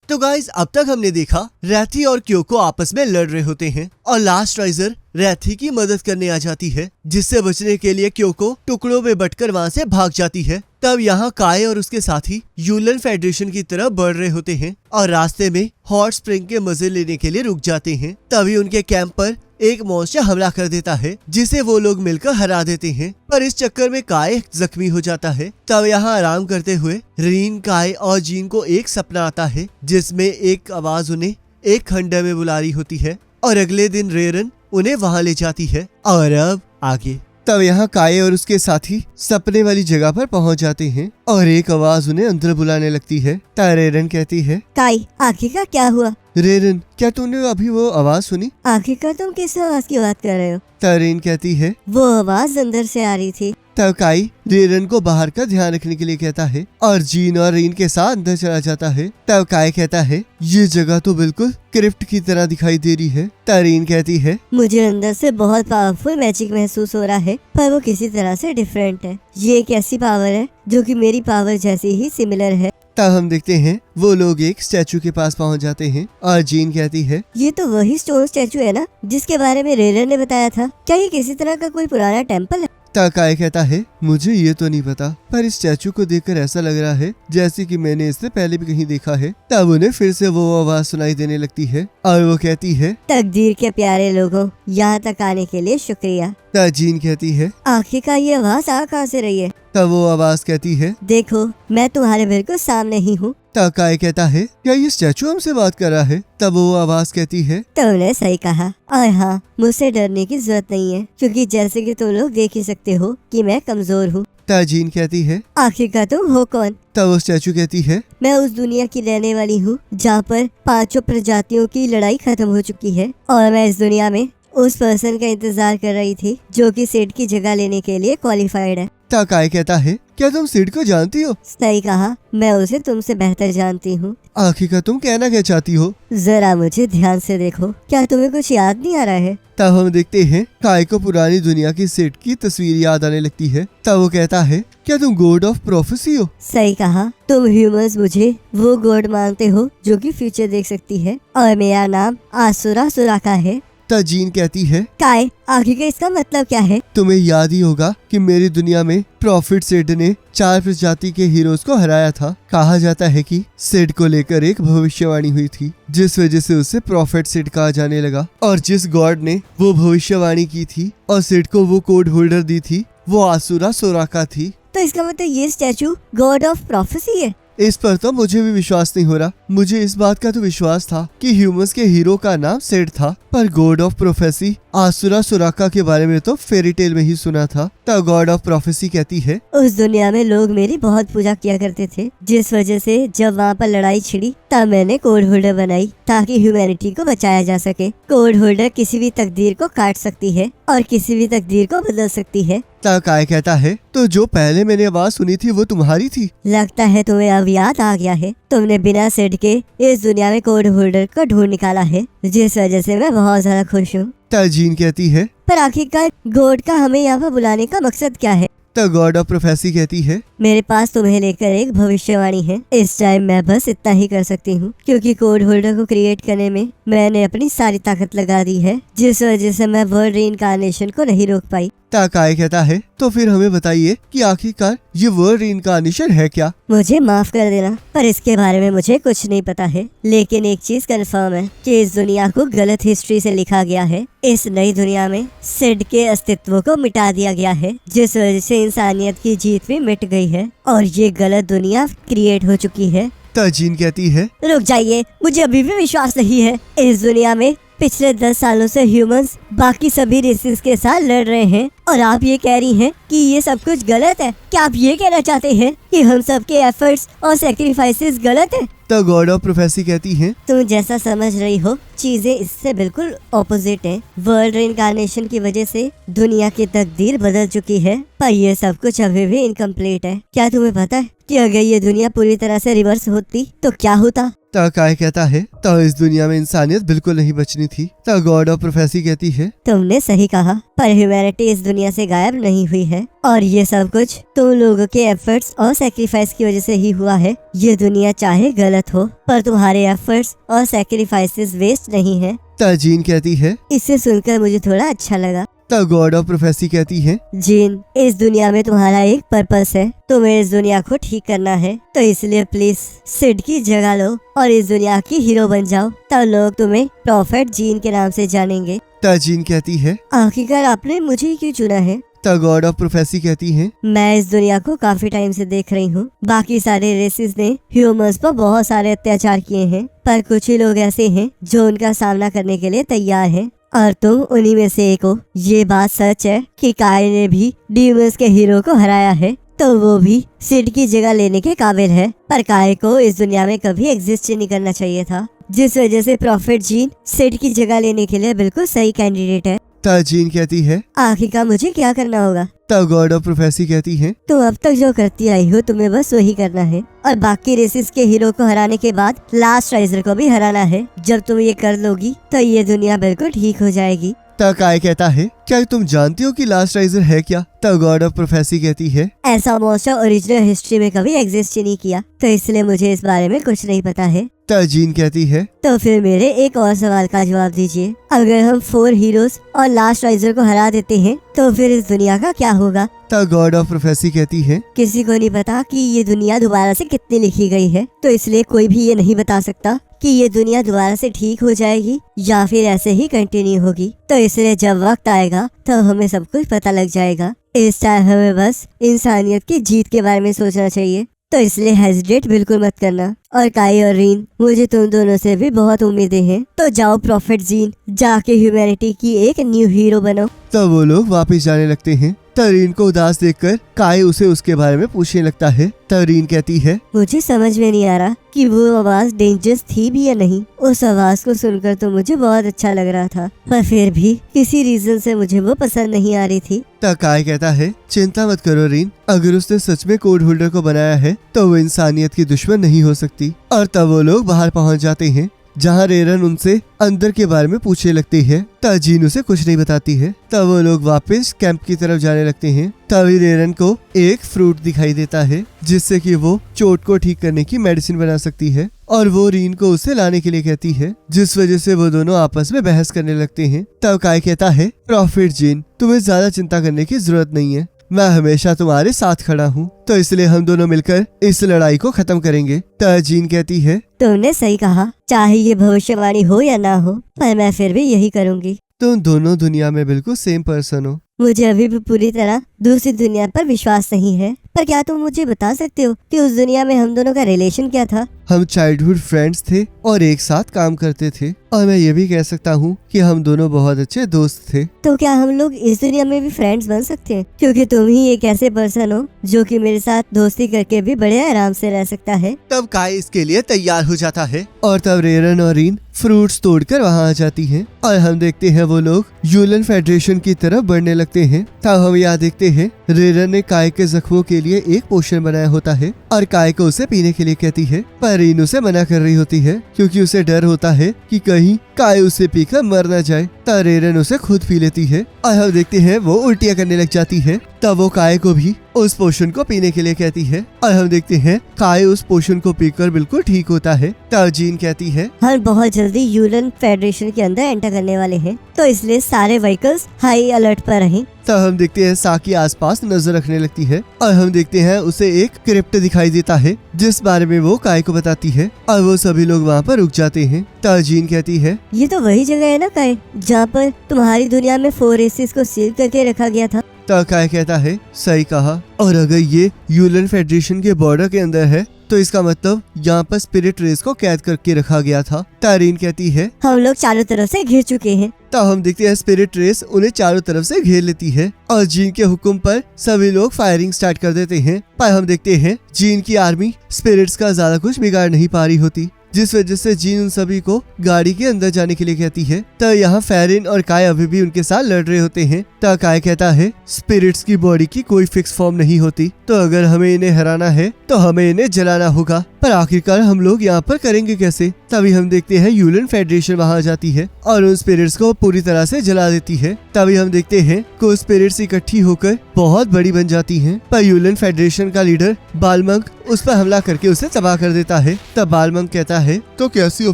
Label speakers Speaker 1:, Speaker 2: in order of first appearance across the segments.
Speaker 1: तो गाइस अब तक हमने देखा रैथी और क्योको आपस में लड़ रहे होते हैं और लास्ट राइजर रैथी की मदद करने आ जाती है, जिससे बचने के लिए क्योको टुकड़ों में बंटकर वहाँ से भाग जाती है। तब यहाँ काय और उसके साथी यूलन फेडरेशन की तरफ बढ़ रहे होते हैं और रास्ते में हॉट स्प्रिंग के मजे लेने के लिए रुक जाते हैं। तभी उनके कैंप पर एक मॉन्स्टर हमला कर देता है, जिसे वो लोग मिलकर हरा देते हैं, पर इस चक्कर में काय जख्मी हो जाता है। तब यहाँ आराम करते हुए रीन, काय और जीन को एक सपना आता है, जिसमें एक आवाज उन्हें एक खंडर में बुला रही होती है और अगले दिन रेरन उन्हें वहाँ ले जाती है। और अब आगे तब यहाँ काय और उसके साथी सपने वाली जगह पर पहुँच जाते हैं और एक आवाज उन्हें अंदर बुलाने लगती है। तब रेरन कहती है,
Speaker 2: काय आगे का क्या हुआ?
Speaker 1: रेरन, क्या तूने अभी वो आवाज सुनी?
Speaker 2: आखिरकार तुम किस आवाज की बात कर रहे हो?
Speaker 1: तरीन कहती है,
Speaker 2: वो आवाज अंदर से आ रही थी।
Speaker 1: तब काई रेरन को बाहर का ध्यान रखने के लिए कहता है और जीन और रीन के साथ अंदर चला जाता है। तब काय कहता है, ये जगह तो बिल्कुल क्रिप्ट की तरह दिखाई दे रही है। तरीन कहती है,
Speaker 2: मुझे अंदर से बहुत पावरफुल मैजिक महसूस हो रहा है, पर वो किसी तरह से डिफरेंट है। ये एक ऐसी पावर है जो कि मेरी पावर जैसी ही सिमिलर है।
Speaker 1: तब हम देखते हैं वो लोग एक स्टैचू के पास पहुंच जाते हैं और जीन कहती है,
Speaker 2: ये तो वही स्टोन स्टैचू है ना जिसके बारे में रेरन ने बताया था। क्या ये किसी तरह का कोई पुराना टेम्पल है?
Speaker 1: तब काय कहता है, मुझे ये तो नहीं पता, पर इस स्टैचू को देखकर ऐसा लग रहा है जैसे कि मैंने इससे पहले भी कहीं देखा है। तब उन्हें फिर से वो आवाज सुनाई देने लगती है और वो कहती है,
Speaker 2: तकदीर के प्यारे लोगों, यहाँ तक आने के लिए शुक्रिया।
Speaker 1: तब जीन कहती है,
Speaker 2: आखिरकार ये आवाज आ कहाँ से रही है?
Speaker 1: तब वो आवाज कहती है,
Speaker 2: देखो मैं तुम्हारे बिल्कुल सामने ही हूँ।
Speaker 1: तब काय कहता है, क्या ये स्टैचू हमसे बात कर रहा है? तब वो आवाज कहती है,
Speaker 2: तुमने सही कहा और हाँ, मुझसे डरने की जरूरत नहीं है, क्योंकि जैसे कि तुम लोग देख ही सकते हो कि मैं कमजोर हूँ।
Speaker 1: तब जीन कहती है,
Speaker 2: आखिरकार तुम हो कौन?
Speaker 1: तब वो स्टैचू कहती है,
Speaker 2: मैं उस दुनिया की रहने वाली हूँ जहाँ पर 5 प्रजातियों की लड़ाई खत्म हो चुकी है और मैं इस दुनिया में उस पर्सन का इंतजार कर रही थी जो कि सिड की जगह लेने के लिए क्वालिफाइड है।
Speaker 1: तब काय कहता है, क्या तुम सिड को जानती हो?
Speaker 2: सही कहा, मैं उसे तुमसे बेहतर जानती हूँ।
Speaker 1: आखिरकार तुम कहना क्या चाहती हो?
Speaker 2: जरा मुझे ध्यान से देखो, क्या तुम्हें कुछ याद नहीं आ रहा है?
Speaker 1: तब हम देखते हैं काय को पुरानी दुनिया की सिड की तस्वीर याद आने लगती है। तब वो कहता है, क्या तुम गॉड ऑफ प्रोफेसी हो?
Speaker 2: सही कहा, तुम ह्यूमंस मुझे वो गॉड मानते हो जो कि फ्यूचर देख सकती है और मेरा नाम आसुरा सुराका है।
Speaker 1: तब जीन कहती है,
Speaker 2: काय आखिर इसका मतलब क्या है?
Speaker 1: तुम्हें याद ही होगा कि मेरी दुनिया में प्रॉफिट सिड ने 4 प्रजाति के हीरोज को हराया था। कहा जाता है कि सिड को लेकर एक भविष्यवाणी हुई थी, जिस वजह से उसे प्रॉफिट सिड कहा जाने लगा और जिस गॉड ने वो भविष्यवाणी की थी और सिड को वो कोड होल्डर दी थी, वो आसुरा सोराका थी।
Speaker 2: तो इसका मतलब ये स्टैचू गॉड ऑफ प्रोफेसी है?
Speaker 1: इस पर तो मुझे भी विश्वास नहीं हो रहा। मुझे इस बात का तो विश्वास था कि ह्यूमंस के हीरो का नाम सिड था, पर गॉड ऑफ प्रोफेसी आसुरा सुराका के बारे में तो फेरी टेल में ही सुना था। तब गॉड ऑफ प्रोफेसी कहती है,
Speaker 2: उस दुनिया में लोग मेरी बहुत पूजा किया करते थे, जिस वजह से जब वहाँ पर लड़ाई छिड़ी तब मैंने कोड होल्डर बनाई ताकि ह्यूमैनिटी को बचाया जा सके। कोड होल्डर किसी भी तकदीर को काट सकती है और किसी भी तकदीर को बदल सकती है।
Speaker 1: तब काय कहता है, तो जो पहले मैंने आवाज सुनी थी वो तुम्हारी थी?
Speaker 2: लगता है तुम्हें अब याद आ गया है। तुमने बिना सिड के इस दुनिया में कोड होल्डर को ढूंढ निकाला है, जिस वजह से मैं बहुत ज्यादा खुश हूँ।
Speaker 1: तब जीन कहती है,
Speaker 2: पर आखिरकार गॉड का हमें यहाँ पर बुलाने का मकसद क्या है?
Speaker 1: तब गॉड ऑफ प्रोफेसी कहती है,
Speaker 2: मेरे पास तुम्हें लेकर एक भविष्यवाणी है। इस टाइम मैं बस इतना ही कर सकती हूँ, क्योंकि कोड होल्डर को क्रिएट करने में मैंने अपनी सारी ताकत लगा दी है, जिस वजह से मैं वर्ल्ड रीइंकार्नेशन को नहीं रोक पाई।
Speaker 1: तब काय कहता है, तो फिर हमें बताइए कि आखिरकार ये वर्ल्ड रीइंकार्नेशन है क्या?
Speaker 2: मुझे माफ कर देना, पर इसके बारे में मुझे कुछ नहीं पता है, लेकिन एक चीज कंफर्म है कि इस दुनिया को गलत हिस्ट्री से लिखा गया है। इस नई दुनिया में सिड के अस्तित्व को मिटा दिया गया है, जिस वजह से इंसानियत की जीत भी मिट गई है और ये गलत दुनिया क्रिएट हो चुकी है।
Speaker 1: तब जीन कहती है,
Speaker 2: रुक जाइए, मुझे अभी भी विश्वास नहीं है। इस दुनिया में पिछले 10 सालों से ह्यूमंस बाकी सभी रेसेस के साथ लड़ रहे हैं और आप ये कह रही हैं कि ये सब कुछ गलत है। क्या आप ये कहना चाहते हैं कि हम सब के एफर्ट्स और सैक्रिफाइसेस गलत है?
Speaker 1: तब गॉड ऑफ प्रोफेसी कहती है,
Speaker 2: तुम जैसा समझ रही हो चीजें इससे बिल्कुल ऑपोजिट है। वर्ल्ड रीइंकार्नेशन की वजह से दुनिया की तकदीर बदल चुकी है पर ये सब कुछ अभी भी इनकम्प्लीट है। क्या तुम्हें पता है कि अगर ये दुनिया पूरी तरह से रिवर्स होती तो क्या होता?
Speaker 1: तो काय कहता है तो इस दुनिया में इंसानियत बिल्कुल नहीं बचनी थी। तो गॉड ऑफ प्रोफेसी कहती है
Speaker 2: तुमने सही कहा, पर ह्यूमैनिटी इस दुनिया से गायब नहीं हुई है और ये सब कुछ तुम लोगों के एफर्ट्स और सैक्रिफाइस की वजह से ही हुआ है। ये दुनिया चाहे गलत हो पर तुम्हारे एफर्ट्स और सैक्रिफाइसेस वेस्ट नहीं है।
Speaker 1: तो जीन कहती है
Speaker 2: इसे सुनकर मुझे थोड़ा अच्छा लगा।
Speaker 1: तो गॉड ऑफ प्रोफेसी कहती है
Speaker 2: जीन, इस दुनिया में तुम्हारा एक पर्पस है, तुम्हें इस दुनिया को ठीक करना है। तो इसलिए प्लीज सिड की जगह लो और इस दुनिया की हीरो बन जाओ, तब लोग तुम्हें प्रॉफिट जीन के नाम से जानेंगे।
Speaker 1: तो जीन कहती है
Speaker 2: आखिरकार आपने मुझे ही क्यों चुना है?
Speaker 1: तो गॉड ऑफ प्रोफेसी कहती है
Speaker 2: मैं इस दुनिया को काफी टाइम से देख रही हूँ। बाकी सारे रेसेस ने ह्यूमंस पर बहुत सारे अत्याचार किए हैं, पर कुछ ही लोग ऐसे हैं जो उनका सामना करने के लिए तैयार हैं और तुम उन्हीं में से एक हो। ये बात सच है कि काय ने भी डीमंस के हीरो को हराया है, तो वो भी सिड की जगह लेने के काबिल है। पर काय को इस दुनिया में कभी एग्जिस्ट नहीं करना चाहिए था, जिस वजह से प्रॉफिट जीन सिड की जगह लेने के लिए बिल्कुल सही कैंडिडेट है।
Speaker 1: तो जीन कहती है
Speaker 2: आखिरकार मुझे क्या करना होगा?
Speaker 1: तो गॉड ऑफ प्रोफेसी कहती है
Speaker 2: तुम अब तक जो करती आई हो तुम्हें बस वही करना है और बाकी रेसेस के हीरो को हराने के बाद लास्ट राइजर को भी हराना है। जब तुम ये कर लोगी तो ये दुनिया बिल्कुल ठीक हो जाएगी।
Speaker 1: तो काय कहता है क्या तुम जानती हो कि लास्ट राइजर है क्या? तो गॉड ऑफ प्रोफेसी कहती है
Speaker 2: ऐसा मॉन्स्टर ओरिजिनल हिस्ट्री में कभी एग्जिस्ट ही नहीं किया, तो इसलिए मुझे इस बारे में कुछ नहीं पता है।
Speaker 1: तो जीन कहती है
Speaker 2: तो फिर मेरे एक और सवाल का जवाब दीजिए। अगर हम 4 हीरोज और लास्ट राइजर को हरा देते हैं तो फिर इस दुनिया का क्या होगा?
Speaker 1: तो गॉड ऑफ प्रोफेसी कहती है
Speaker 2: किसी को नहीं पता कि ये दुनिया दोबारा से कितनी लिखी गई है, तो इसलिए कोई भी ये नहीं बता सकता कि ये दुनिया दोबारा से ठीक हो जाएगी या फिर ऐसे ही कंटिन्यू होगी। तो इसलिए जब वक्त आएगा तो हमें सब कुछ पता लग जाएगा। इस टाइम हमें बस इंसानियत की जीत के बारे में सोचना चाहिए। तो इसलिए हेजिटेट बिल्कुल मत करना। और काई और रीन, मुझे तुम दोनों से भी बहुत उम्मीदें हैं। तो जाओ प्रॉफिट जीन, जाके ह्यूमैनिटी की एक न्यू हीरो बनो।
Speaker 1: तो वो लोग वापस जाने लगते हैं। तरीन को उदास देखकर काय उसे उसके बारे में पूछने लगता है। तरीन कहती है
Speaker 2: मुझे समझ में नहीं आ रहा कि वो आवाज डेंजरस थी भी या नहीं। उस आवाज को सुनकर तो मुझे बहुत अच्छा लग रहा था, पर फिर भी किसी रीजन से मुझे वो पसंद नहीं आ रही थी।
Speaker 1: तो काय कहता है चिंता मत करो रीन, अगर उसने सच में कोड होल्डर को बनाया है तो वो इंसानियत की दुश्मन नहीं हो सकती। और तब वो लोग बाहर पहुंच जाते हैं, जहाँ रेरन उनसे अंदर के बारे में पूछने लगती है। जीन उसे कुछ नहीं बताती है। तब वो लोग वापस कैंप की तरफ जाने लगते हैं। तभी रेरन को एक फ्रूट दिखाई देता है जिससे कि वो चोट को ठीक करने की मेडिसिन बना सकती है, और वो रीन को उसे लाने के लिए कहती है, जिस वजह से वो दोनों आपस में बहस करने लगते हैं। तब काय कहता है प्रॉफिट जीन, तुम्हें ज्यादा चिंता करने की जरूरत नहीं है, मैं हमेशा तुम्हारे साथ खड़ा हूँ, तो इसलिए हम दोनों मिलकर इस लड़ाई को खत्म करेंगे। जीन कहती है
Speaker 2: तुमने सही कहा, चाहे ये भविष्यवाणी हो या ना हो, पर मैं फिर भी यही करूँगी।
Speaker 1: तुम दोनों दुनिया में बिल्कुल सेम पर्सन हो।
Speaker 2: मुझे अभी भी पूरी तरह दूसरी दुनिया पर विश्वास नहीं है, पर क्या तुम मुझे बता सकते हो कि उस दुनिया में हम दोनों का रिलेशन क्या था?
Speaker 1: हम चाइल्डहुड फ्रेंड्स थे और एक साथ काम करते थे, और मैं ये भी कह सकता हूँ कि हम दोनों बहुत अच्छे दोस्त थे।
Speaker 2: तो क्या हम लोग इस दुनिया में भी फ्रेंड्स बन सकते हैं? क्योंकि तुम ही एक ऐसे पर्सन हो जो कि मेरे साथ दोस्ती करके भी बड़े आराम से रह सकता है।
Speaker 1: तब काय इसके लिए तैयार हो जाता है, और तब रेरन और रीन फ्रूट्स तोड़कर वहाँ आ जाती हैं, और हम देखते हैं वो लोग यूलन फेडरेशन की तरफ बढ़ने लगते हैं। तब हम यहाँ देखते हैं रेरन ने काय के जख्मों के लिए एक पोशन बनाया होता है और काय को उसे पीने के लिए कहती है, पर रीन उसे मना कर रही होती है क्योंकि उसे डर होता है कि कहीं काय उसे पीकर मर न जाए। तब रेरन उसे खुद पी लेती है और हम देखते हैं वो उल्टियाँ करने लग जाती है। तब वो काय को भी उस पोशन को पीने के लिए कहती है, और हम देखते हैं काय उस पोशन को पीकर बिल्कुल ठीक होता है। तब जीन कहती है
Speaker 2: हम बहुत जल्दी यूलन फेडरेशन के अंदर एंटर करने वाले हैं, तो इसलिए सारे व्हीकल्स हाई अलर्ट पर रहें।
Speaker 1: तब हम देखते हैं साकी आसपास नजर रखने लगती है, और हम देखते हैं उसे एक क्रिप्ट दिखाई देता है जिस बारे में वो काय को बताती है, और वो सभी लोग वहाँ पर रुक जाते हैं। तब जीन कहती है
Speaker 2: ये तो वही जगह है ना काय, जहाँ पर तुम्हारी दुनिया में 4 रेसेस को सील करके रखा गया था।
Speaker 1: तब काय कहता है सही कहा, और अगर ये यूलन फेडरेशन के बॉर्डर के अंदर है तो इसका मतलब यहाँ पर स्पिरिट रेस को कैद करके रखा गया था। तारीन कहती है
Speaker 2: हम लोग चारों तरफ से घिर चुके हैं।
Speaker 1: तब हम देखते हैं स्पिरिट रेस उन्हें चारों तरफ से घेर लेती है, और जीन के हुक्म पर सभी लोग फायरिंग स्टार्ट कर देते हैं। पर हम देखते हैं जीन की आर्मी स्पिरिट्स का ज्यादा कुछ बिगाड़ नहीं पा रही होती, जिस वजह से जीन उन सभी को गाड़ी के अंदर जाने के लिए कहती है। तो यहाँ फेरिन और काय अभी भी उनके साथ लड़ रहे होते हैं। तो काय कहता है स्पिरिट्स की बॉडी की कोई फिक्स फॉर्म नहीं होती, तो अगर हमें इन्हें हराना है तो हमें इन्हें जलाना होगा, पर आखिरकार हम लोग यहाँ पर करेंगे कैसे। तभी हम देखते हैं यूलन फेडरेशन वहाँ आ जाती है और उन स्पिरिट्स को पूरी तरह से जला देती है। तभी हम देखते हैं कुछ स्पिरिट्स इकट्ठी होकर बहुत बड़ी बन जाती हैं, पर यूलन फेडरेशन का लीडर बालमंक उस पर हमला करके उसे तबाह कर देता है। तब बालमंक कहता है
Speaker 3: तो कैसी हो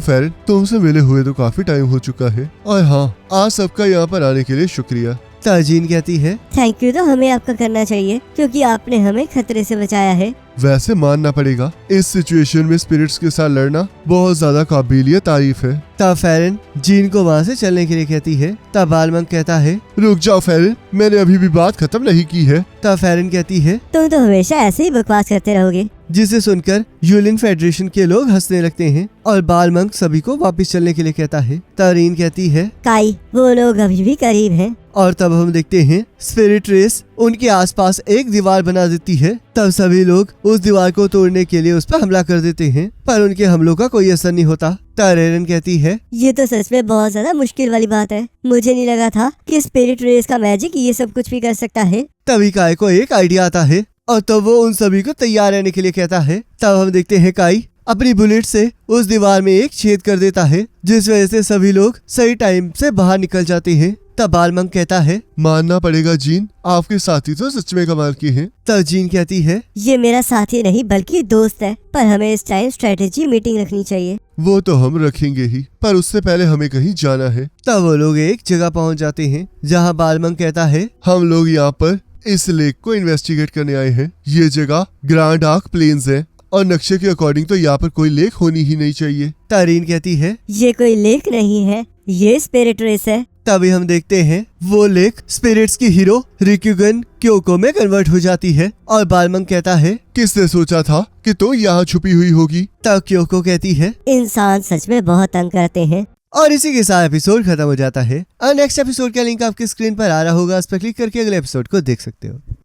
Speaker 3: फेरिन, तुमसे मिले हुए तो काफी टाइम हो चुका है, और हाँ आज सबका यहाँ पर आने के लिए शुक्रिया।
Speaker 1: जीन कहती है
Speaker 2: थैंक यू तो हमें आपका करना चाहिए, क्योंकि आपने हमें खतरे से बचाया है।
Speaker 3: वैसे मानना पड़ेगा इस सिचुएशन में स्पिरिट्स के साथ लड़ना बहुत ज्यादा काबिलियत तारीफ है।
Speaker 1: तब फेरिन जीन को वहाँ से चलने के लिए कहती है। तब बालमंक कहता है
Speaker 3: रुक जाओ फेरिन, मैंने अभी भी बात खत्म नहीं की है।
Speaker 1: तब फेरिन कहती है
Speaker 2: तुम तो हमेशा ऐसे ही बकवास करते रहोगे।
Speaker 1: जिसे सुनकर यूलिन फेडरेशन के लोग हंसने लगते हैं और बालमंक सभी को वापस चलने के लिए कहता है। तरीन कहती है
Speaker 2: काई वो लोग अभी भी करीब हैं।
Speaker 1: और तब हम देखते हैं स्पिरिट रेस उनके आसपास एक दीवार बना देती है। तब सभी लोग उस दीवार को तोड़ने के लिए उस पर हमला कर देते हैं, पर उनके हमलों का कोई असर नहीं होता। एरन कहती है
Speaker 2: ये तो सच में बहुत ज्यादा मुश्किल वाली बात है, मुझे नहीं लगा था कि स्पिरिट रेस का मैजिक ये सब कुछ भी कर सकता है।
Speaker 1: तभी काय को एक आइडिया आता है और तब वो उन सभी को तैयार रहने के लिए कहता है। तब हम देखते हैं काई अपनी बुलेट से उस दीवार में एक छेद कर देता है, जिस वजह से सभी लोग सही टाइम से बाहर निकल जाते हैं। तब बालमंक कहता है
Speaker 3: मानना पड़ेगा जीन, आपके साथी तो सच में कमाल के हैं।
Speaker 1: तब जीन कहती है
Speaker 2: ये मेरा साथी नहीं बल्कि दोस्त है, पर हमें इस टाइम स्ट्रेटेजी मीटिंग रखनी चाहिए।
Speaker 3: वो तो हम रखेंगे ही, पर उससे पहले हमें कहीं जाना है।
Speaker 1: तब वो लोग एक जगह पहुंच जाते हैं जहां बालमंक कहता है
Speaker 3: हम लोग यहाँ पर इस लेक को इन्वेस्टिगेट करने आए हैं। ये जगह ग्रैंड आर्क प्लेन्स है और नक्शे के अकॉर्डिंग तो यहाँ पर कोई लेक होनी ही नहीं चाहिए।
Speaker 1: तारीन कहती है
Speaker 2: ये कोई लेक नहीं है, ये स्पिरिट रेस है।
Speaker 1: तभी हम देखते हैं वो लेक स्पिरिट्स की हीरो रिक्यूगन क्योको में कन्वर्ट हो जाती है और बालमंक कहता है
Speaker 3: किसने सोचा था कि तो यहाँ छुपी हुई होगी।
Speaker 1: तब क्योको कहती है
Speaker 2: इंसान सच में बहुत तंग करते हैं।
Speaker 1: और इसी के साथ एपिसोड खत्म हो जाता है और नेक्स्ट एपिसोड का लिंक आपकी स्क्रीन पर आ रहा होगा, उस पर क्लिक करके अगले एपिसोड को देख सकते हो।